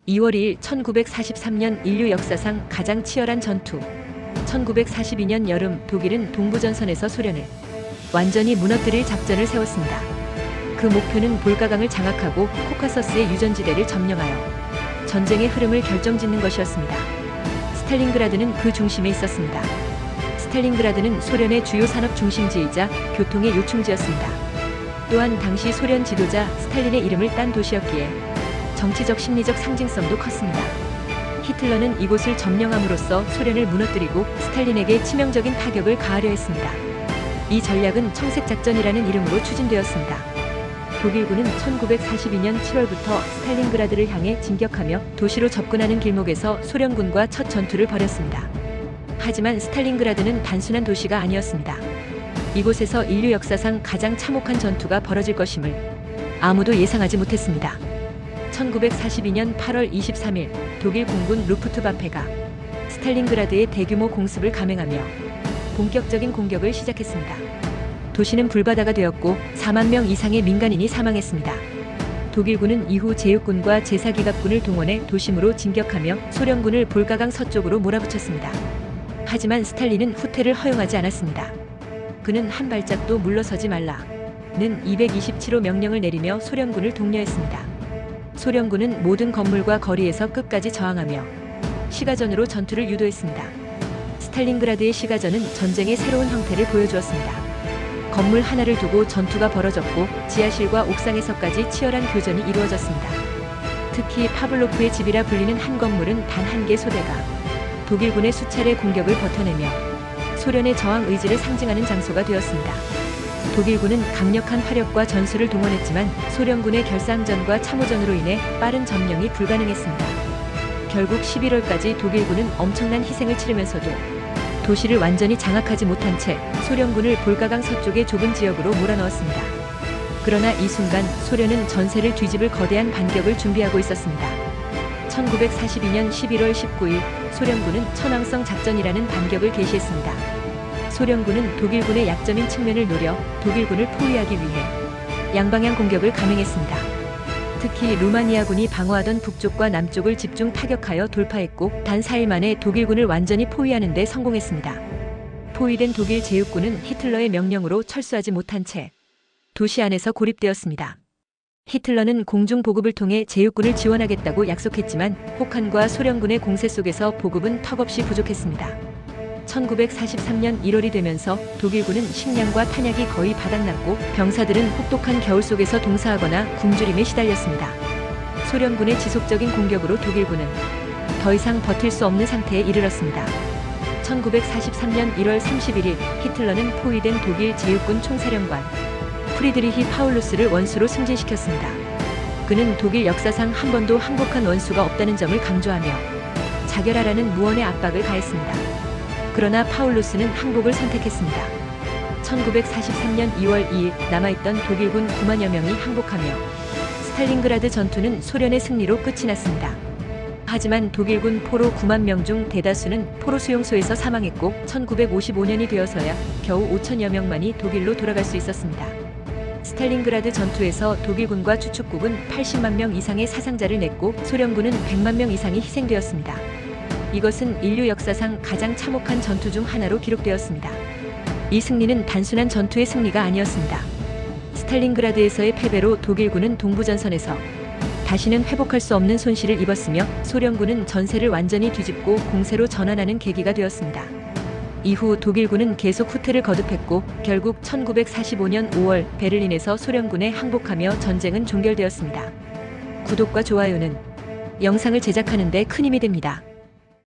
2월 2일 1943년 인류 역사상 가장 치열한 전투. 1942년 여름 독일은 동부전선에서 소련을 완전히 무너뜨릴 작전을 세웠습니다. 그 목표는 볼가강을 장악하고 코카서스의 유전지대를 점령하여 전쟁의 흐름을 결정짓는 것이었습니다. 스탈린그라드는 그 중심에 있었습니다. 스탈린그라드는 소련의 주요 산업 중심지이자 교통의 요충지였습니다. 또한 당시 소련 지도자 스탈린의 이름을 딴 도시였기에 정치적 심리적 상징성도 컸습니다. 히틀러는 이곳을 점령함으로써 소련을 무너뜨리고 스탈린에게 치명적인 타격을 가하려 했습니다. 이 전략은 청색작전이라는 이름으로 추진되었습니다. 독일군은 1942년 7월부터 스탈린그라드를 향해 진격하며 도시로 접근하는 길목에서 소련군과 첫 전투를 벌였습니다. 하지만 스탈린그라드는 단순한 도시가 아니었습니다. 이곳에서 인류 역사상 가장 참혹한 전투가 벌어질 것임을 아무도 예상하지 못했습니다. 1942년 8월 23일 독일 공군 루프트와페가 스탈린그라드에 대규모 공습을 감행하며 본격적인 공격을 시작했습니다. 도시는 불바다가 되었고 4만 명 이상의 민간인이 사망했습니다. 독일군은 이후 제육군과 제사기갑군을 동원해 도심으로 진격하며 소련군을 볼가강 서쪽으로 몰아붙였습니다. 하지만 스탈린은 후퇴를 허용하지 않았습니다. 그는 한 발짝도 물러서지 말라는 227호 명령을 내리며 소련군을 독려했습니다. 소련군은 모든 건물과 거리에서 끝까지 저항하며 시가전으로 전투를 유도했습니다. 스탈린그라드의 시가전은 전쟁의 새로운 형태를 보여주었습니다. 건물 하나를 두고 전투가 벌어졌고 지하실과 옥상에서까지 치열한 교전이 이루어졌습니다. 특히 파블로프의 집이라 불리는 한 건물은 단 한 개 소대가 독일군의 수차례 공격을 버텨내며 소련의 저항 의지를 상징하는 장소가 되었습니다. 독일군은 강력한 화력과 전술을 동원했지만 소련군의 결사항전과 참호전으로 인해 빠른 점령이 불가능했습니다. 결국 11월까지 독일군은 엄청난 희생을 치르면서도 도시를 완전히 장악하지 못한 채 소련군을 볼가강 서쪽의 좁은 지역으로 몰아넣었습니다. 그러나 이 순간 소련은 전세를 뒤집을 거대한 반격을 준비하고 있었습니다. 1942년 11월 19일 소련군은 천왕성 작전이라는 반격을 개시했습니다. 소련군은 독일군의 약점인 측면을 노려 독일군을 포위하기 위해 양방향 공격을 감행했습니다. 특히 루마니아군이 방어하던 북쪽과 남쪽을 집중 타격하여 돌파했고 단 4일 만에 독일군을 완전히 포위하는 데 성공했습니다. 포위된 독일 제육군은 히틀러의 명령으로 철수하지 못한 채 도시 안에서 고립되었습니다. 히틀러는 공중 보급을 통해 제육군을 지원하겠다고 약속했지만 혹한과 소련군의 공세 속에서 보급은 턱없이 부족했습니다. 1943년 1월이 되면서 독일군은 식량과 탄약이 거의 바닥났고 병사들은 혹독한 겨울 속에서 동사하거나 굶주림에 시달렸습니다. 소련군의 지속적인 공격으로 독일군은 더 이상 버틸 수 없는 상태에 이르렀습니다. 1943년 1월 31일 히틀러는 포위된 독일 제육군 총사령관 프리드리히 파울루스를 원수로 승진시켰습니다. 그는 독일 역사상 한 번도 항복한 원수가 없다는 점을 강조하며 자결하라는 무언의 압박을 가했습니다. 그러나 파울루스는 항복을 선택했습니다. 1943년 2월 2일 남아있던 독일군 9만여 명이 항복하며 스탈린그라드 전투는 소련의 승리로 끝이 났습니다. 하지만 독일군 포로 9만 명 중 대다수는 포로 수용소에서 사망했고 1955년이 되어서야 겨우 5천여 명만이 독일로 돌아갈 수 있었습니다. 스탈린그라드 전투에서 독일군과 주축국은 80만 명 이상의 사상자를 냈고 소련군은 100만 명 이상이 희생되었습니다. 이것은 인류 역사상 가장 참혹한 전투 중 하나로 기록되었습니다. 이 승리는 단순한 전투의 승리가 아니었습니다. 스탈린그라드에서의 패배로 독일군은 동부전선에서 다시는 회복할 수 없는 손실을 입었으며 소련군은 전세를 완전히 뒤집고 공세로 전환하는 계기가 되었습니다. 이후 독일군은 계속 후퇴를 거듭했고 결국 1945년 5월 베를린에서 소련군에 항복하며 전쟁은 종결되었습니다. 구독과 좋아요는 영상을 제작하는 데 큰 힘이 됩니다.